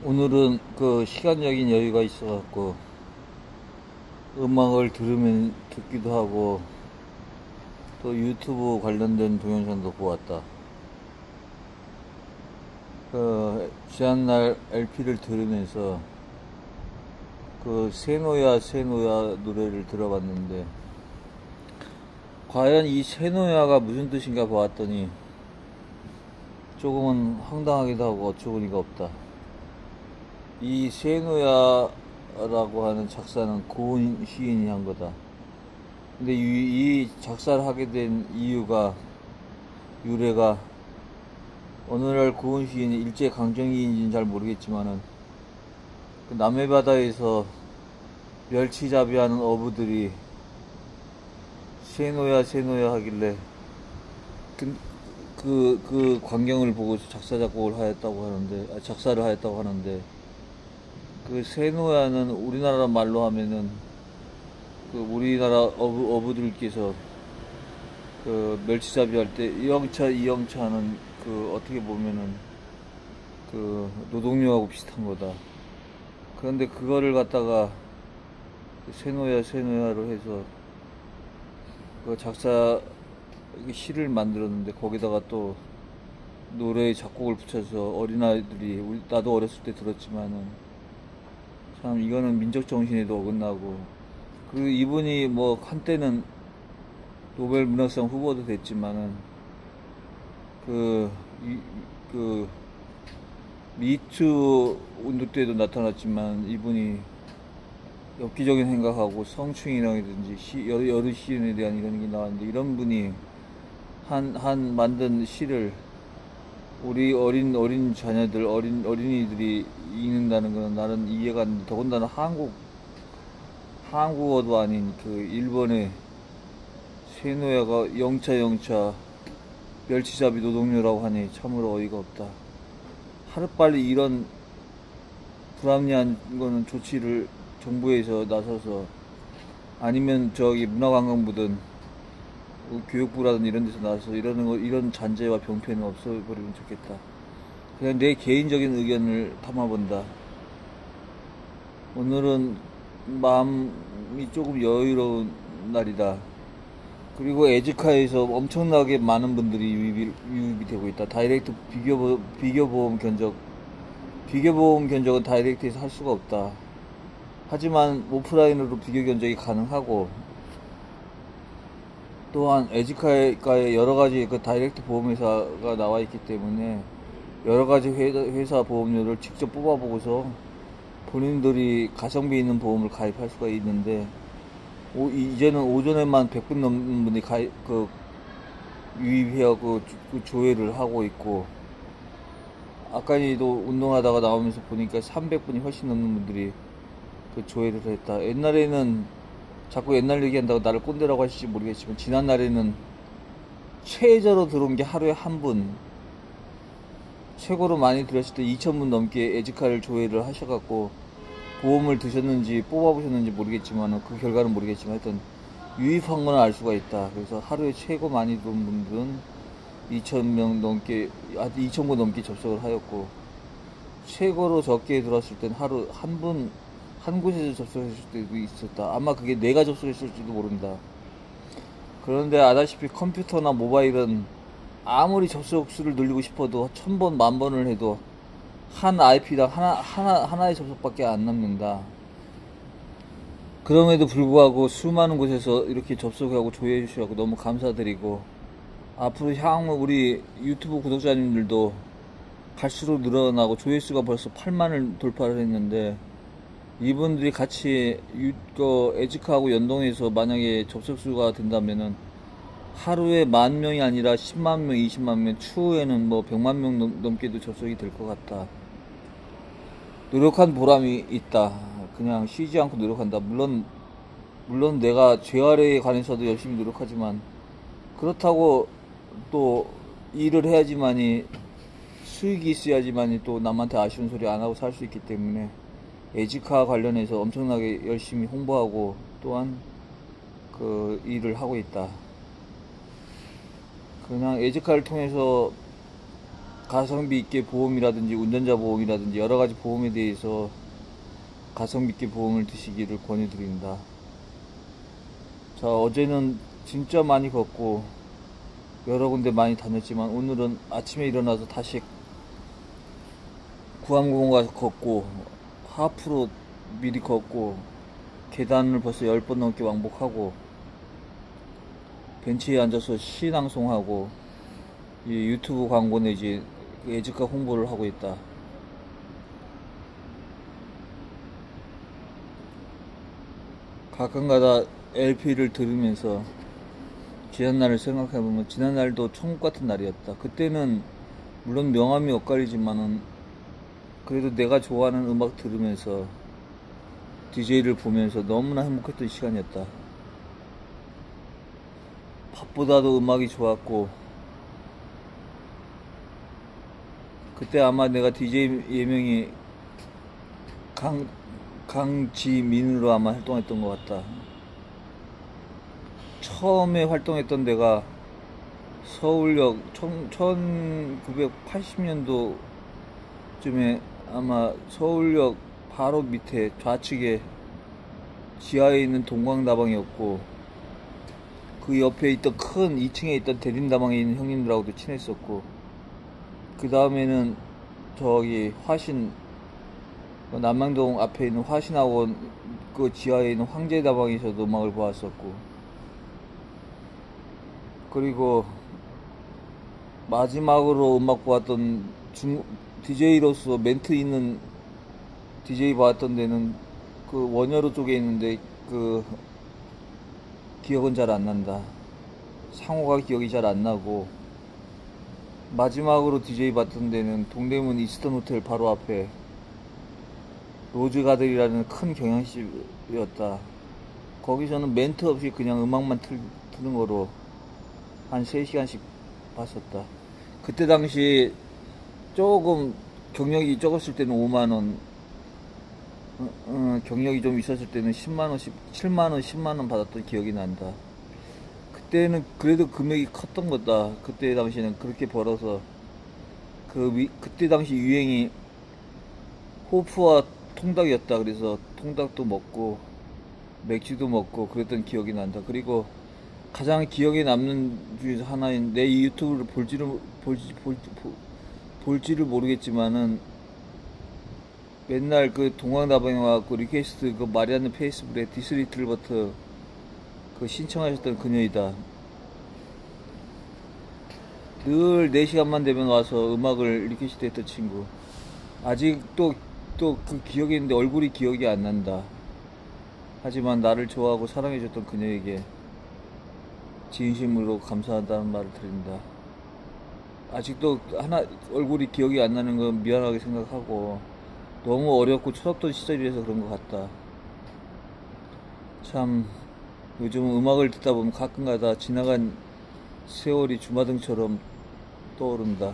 오늘은 그 시간적인 여유가 있어갖고 음악을 들으면 듣기도 하고 또 유튜브 관련된 동영상도 보았다. 그 지난날 LP를 들으면서 그 세노야 세노야 노래를 들어봤는데 과연 이 세노야가 무슨 뜻인가 보았더니 조금은 황당하기도 하고 어처구니가 없다. 이 세노야라고 하는 작사는 고은 시인이 한 거다. 근데 이 작사를 하게 된 유래가 오늘날 고은 시인이 일제 강점기인지는 잘 모르겠지만은 그 남해바다에서 멸치잡이하는 어부들이 세노야 세노야 하길래 그 광경을 보고 작사를 하였다고 하는데 그 세노야는 우리나라 말로 하면은 그 우리나라 어부들께서 그 멸치잡이 할 때 이영차는 그 어떻게 보면은 그 노동요하고 비슷한 거다. 그런데 그거를 갖다가 세노야로 해서 그 작사 시를 만들었는데 거기다가 또 노래의 작곡을 붙여서 어린아이들이 나도 어렸을 때 들었지만은 참 이거는 민족 정신에도 어긋나고, 그리고 이분이 뭐 한때는 노벨 문학상 후보도 됐지만은 그, 그 미투 운동 때도 나타났지만 이분이 엽기적인 생각하고 성추행이라든지 여러 시인에 대한 이런 게 나왔는데, 이런 분이 만든 시를 우리 어린 자녀들, 어린이들이 읽는다는 건 나는 이해가 안 돼. 더군다나 한국어도 아닌 그 일본의 세노야가 영차 멸치잡이 노동요라고 하니 참으로 어이가 없다. 하루빨리 이런 불합리한 거는 조치를 정부에서 나서서, 아니면 저기 문화관광부든 교육부라든 이런 데서 나서서 이런 잔재와 병폐는 없어버리면 좋겠다. 그냥 내 개인적인 의견을 담아본다. 오늘은 마음이 조금 여유로운 날이다. 그리고 에즈카에서 엄청나게 많은 분들이 유입이 되고 있다. 다이렉트 비교보험 견적은 다이렉트에서 할 수가 없다. 하지만 오프라인으로 비교 견적이 가능하고, 또한 에즈카에 여러가지 그 다이렉트 보험회사가 나와 있기 때문에 여러가지 회사 보험료를 직접 뽑아보고서 본인들이 가성비 있는 보험을 가입할 수가 있는데, 이제는 오전에만 100분 넘는 분이 유입해하고 그 조회를 하고 있고, 아까도 운동하다가 나오면서 보니까 300분이 훨씬 넘는 분들이 그 조회를 했다. 옛날에는 자꾸 옛날 얘기한다고 나를 꼰대라고 하실지 모르겠지만, 지난날에는 최저로 들어온 게 하루에 한 분, 최고로 많이 들었을 때 2,000분 넘게 에즈카를 조회를 하셔갖고 보험을 드셨는지 뽑아보셨는지 모르겠지만, 그 결과는 모르겠지만 하여튼 유입한 건 알 수가 있다. 그래서 하루에 최고 많이 들어온 분들은 2,000분 넘게 접속을 하였고, 최고로 적게 들어왔을 땐 하루 한 곳에서 접속했을 때도 있었다. 아마 그게 내가 접속했을지도 모른다. 그런데 아다시피 컴퓨터나 모바일은 아무리 접속 수를 늘리고 싶어도 1,000번, 10,000번을 해도 한 IP당 하나의 접속밖에 안 남는다. 그럼에도 불구하고 수많은 곳에서 이렇게 접속하고 조회해 주셔서 너무 감사드리고, 앞으로 향후 우리 유튜브 구독자님들도 갈수록 늘어나고, 조회수가 벌써 8만을 돌파를 했는데, 이분들이 같이 에즈카하고 연동해서 만약에 접속수가 된다면은 하루에 10,000명이 아니라 10만 명, 20만 명, 추후에는 뭐 100만 명 넘게도 접속이 될 것 같다. 노력한 보람이 있다. 그냥 쉬지 않고 노력한다. 물론 내가 재활에 관해서도 열심히 노력하지만, 그렇다고 또 일을 해야지만이 수익이 있어야지만이 또 남한테 아쉬운 소리 안 하고 살 수 있기 때문에 에즈카 관련해서 엄청나게 열심히 홍보하고 또한 그 일을 하고 있다. 그냥 에즈카를 통해서 가성비 있게 보험이라든지 운전자 보험이라든지 여러 가지 보험에 대해서 가성비 있게 보험을 드시기를 권유드립니다. 자, 어제는 진짜 많이 걷고 여러 군데 많이 다녔지만 오늘은 아침에 일어나서 다시 구암공원 가서 걷고 하프로 미리 걷고 계단을 벌써 10번 넘게 왕복하고 벤치에 앉아서 시낭송하고 이 유튜브 광고 내지 애지가 홍보를 하고 있다. 가끔가다 LP를 들으면서 지난날을 생각해보면 지난날도 천국 같은 날이었다. 그때는 물론 명함이 엇갈리지만은 그래도 내가 좋아하는 음악 들으면서 DJ를 보면서 너무나 행복했던 시간이었다. 밥보다도 음악이 좋았고 그때 아마 내가 DJ 예명이 강지민으로 아마 활동했던 것 같다. 처음에 활동했던 데가 서울역 1980년도쯤에 아마 서울역 바로 밑에 좌측에 지하에 있는 동광다방이었고 그 옆에 있던 큰 2층에 있던 대림다방에 있는 형님들하고도 친했었고 그 다음에는 저기 화신 남양동 앞에 있는 화신학원 그 지하에 있는 황제다방에서도 음악을 보았었고 그리고 마지막으로 음악 보았던 DJ로서 멘트 있는 DJ 봤던 데는 그 원효로 쪽에 있는데 그 기억은 잘 안 난다. 상호가 기억이 잘 안 나고 마지막으로 DJ 봤던 데는 동대문 이스턴 호텔 바로 앞에 로즈가들이라는 큰 경양식이었다. 거기서는 멘트 없이 그냥 음악만 트는 거로 한 3시간씩 봤었다. 그때 당시 조금 경력이 적었을 때는 5만원, 경력이 좀 있었을 때는 10만원씩, 7만원, 10만원 받았던 기억이 난다. 그때는 그래도 금액이 컸던 거다. 그때 당시에는 그렇게 벌어서 그때 당시 유행이 호프와 통닭이었다. 그래서 통닭도 먹고 맥주도 먹고 그랬던 기억이 난다. 그리고 가장 기억에 남는 중에서 하나인 내 이 유튜브를 볼지를 모르겠지만은 맨날 그 동광다방에 와갖고 리퀘스트 그 말이 안 되는 페이스북에 디스리틀버트 그 신청하셨던 그녀이다. 늘 4시간만 되면 와서 음악을 리퀘스트 했던 친구. 아직도 또 그 기억이 있는데 얼굴이 기억이 안 난다. 하지만 나를 좋아하고 사랑해줬던 그녀에게 진심으로 감사하다는 말을 드립니다. 아직도 얼굴이 기억이 안 나는 건 미안하게 생각하고 너무 어렵고 철없던 시절이라서 그런 것 같다. 참 요즘 음악을 듣다 보면 가끔가다 지나간 세월이 주마등처럼 떠오른다.